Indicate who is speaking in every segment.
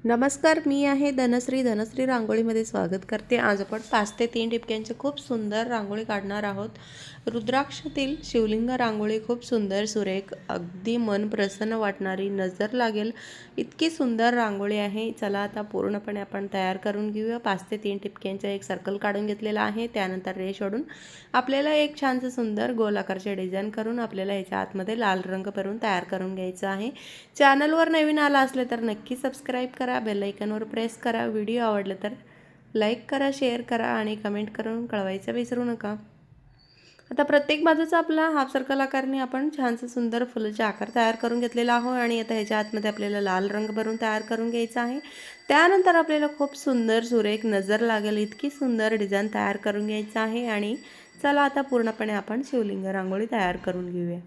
Speaker 1: नमस्कार, मी आहे धनश्री रांगोळीमध्ये स्वागत करते. आज आपण 5 ते 3 ठिपक्यांची खूप सुंदर रांगोळी काढणार आहोत. रुद्राक्षातील शिवलिंग रांगोळी खूप सुंदर, सुरेख, अगदी मन प्रसन्न वाटणारी, नजर लागेल इतकी सुंदर रांगोळी आहे. चला आता पूर्णपणे आपण तयार करून घेऊया. 5 ते 3 ठिपक्यांचा एक सर्कल काढून घेतलेला आहे. त्यानंतर रेष ओढून आपल्याला एक छानसं सुंदर गोल आकारचे डिझाईन करून आपल्याला याच्या आतमध्ये लाल रंग भरून तयार करून घ्यायचं आहे. चॅनलवर नवीन आला असले तर नक्की सबस्क्राईब करा, बेल आयकॉनवर प्रेस करा. व्हिडिओ आवडला तर लाईक करा, शेअर करा आणि कमेंट करून कळवायचं विसरू नका. आता प्रत्येक बाजूचा आपला हाफ सर्कल आकारने आपण छानसं सुंदर फुलाचे आकार तयार करून घेतलेला आहोत आणि आता ह्याच्या आतमध्ये आपल्याला लाल रंग भरून तयार करून घ्यायचा आहे. त्यानंतर आपल्याला खूप सुंदर, सुरेख, नजर लागेल इतकी सुंदर डिझाईन तयार करून घ्यायचं आहे. आणि चला आता पूर्णपणे आपण शिवलिंग रांगोळी तयार करून घेऊया.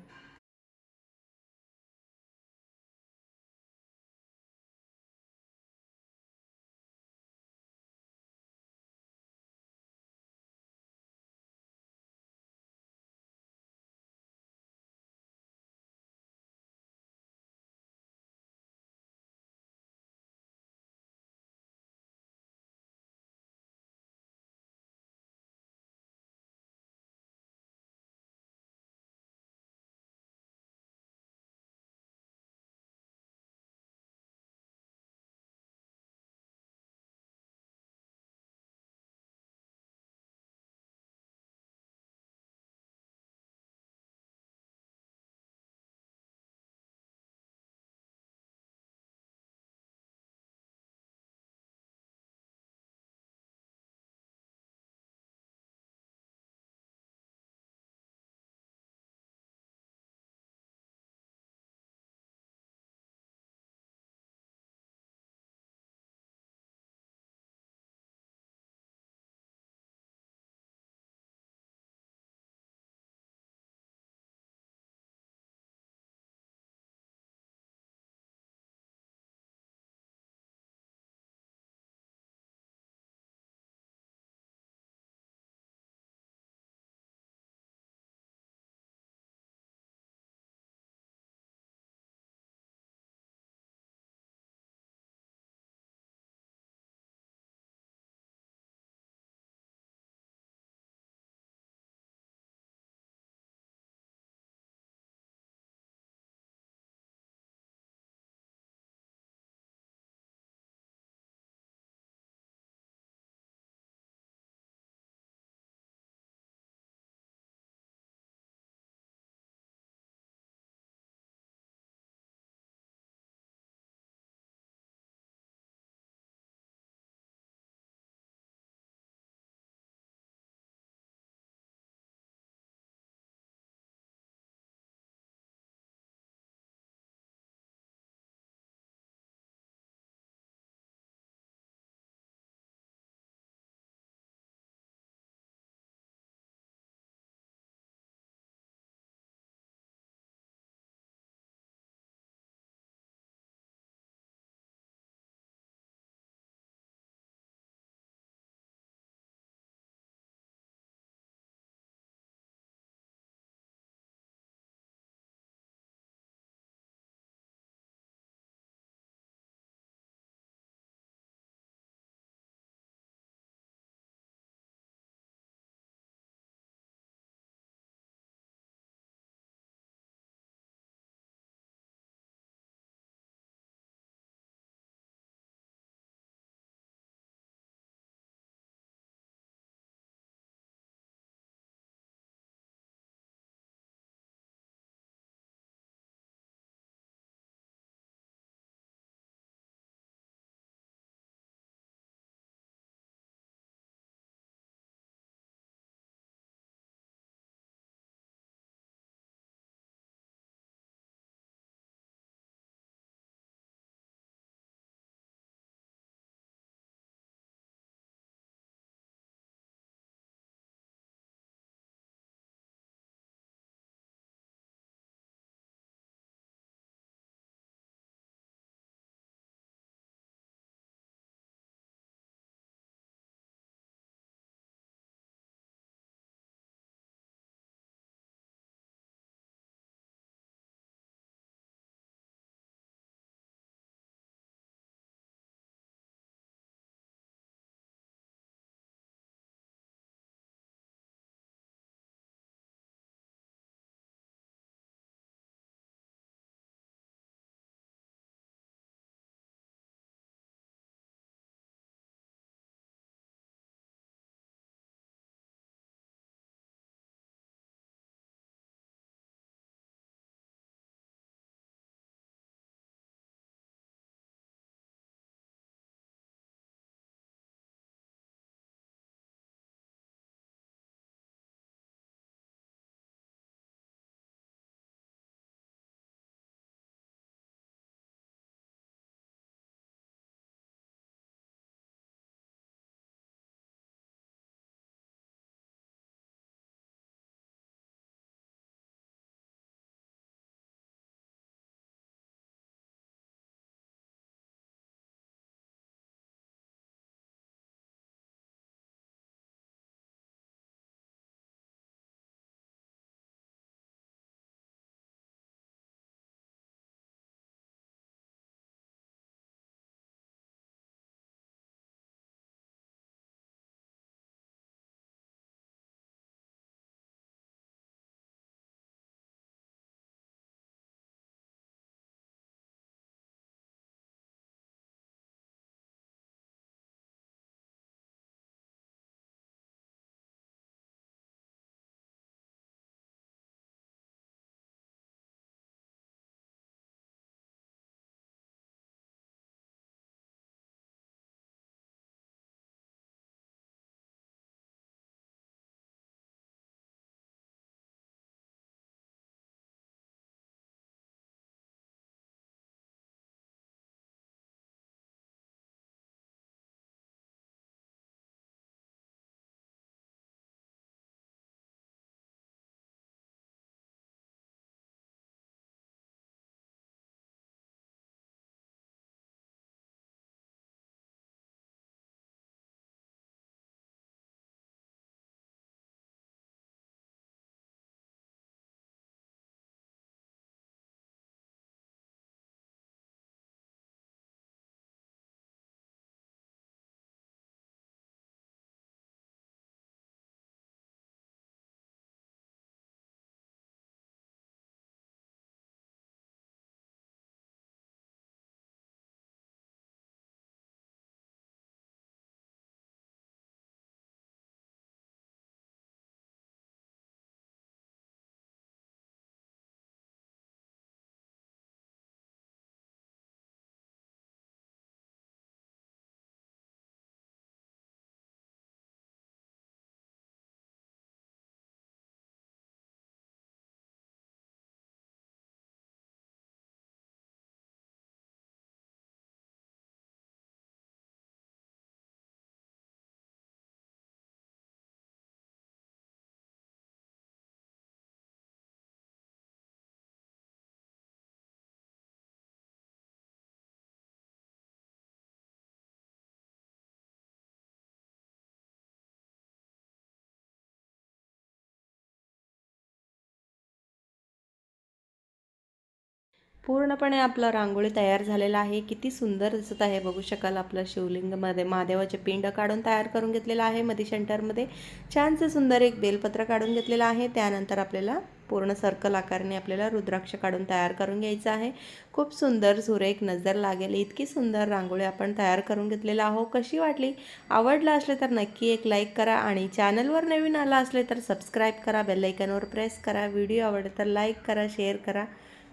Speaker 1: पूर्णपणे आपला रांगोळी तयार झालेला आहे. किती सुंदर दिसत आहे बघू शकाल. आपलं शिवलिंगमध्ये महादेवाचे पिंड काढून तयार करून घेतलेलं आहे. मध्ये सेंटरमध्ये छानसे सुंदर एक बेलपत्र काढून घेतलेलं आहे. त्यानंतर आपल्याला पूर्ण सर्कल आकाराने आपल्याला रुद्राक्ष काढून तयार करून घ्यायचं आहे. खूप सुंदर सुरेख नजर लागेल इतकी सुंदर रांगोळी आपण तयार करून घेतलेला आहोत. कशी वाटली? आवडलं असले तर नक्की एक लाईक करा आणि चॅनलवर नवीन आला असले तर सबस्क्राईब करा, बेल आयकॉनवर प्रेस करा. व्हिडिओ आवडला तर लाईक करा, शेअर करा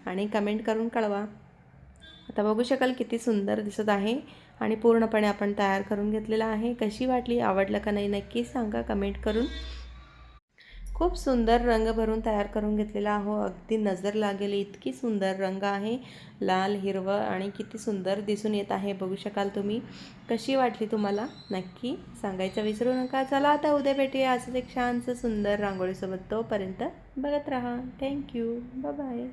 Speaker 1: आणि कमेंट करून कळवा. आता बघू शकाल किती सुंदर दिसत आहे आणि पूर्णपणे आपण तयार करून घेतलेला आहे. कशी वाटली? आवडलं का नाही नक्की सांगा कमेंट करून. खूप सुंदर रंग भरून तयार करून घेतलेला आहो. अगदी नजर लागेल इतकी सुंदर रंग आहे. लाल, हिरवं आणि किती सुंदर दिसून येत आहे बघू शकाल तुम्ही. कशी वाटली तुम्हाला नक्की सांगायचं विसरू नका. चला आता उद्या भेटूया असंच एक छानसं सुंदर रांगोळीसोबत. तोपर्यंत बघत राहा. थँक्यू. Bye bye.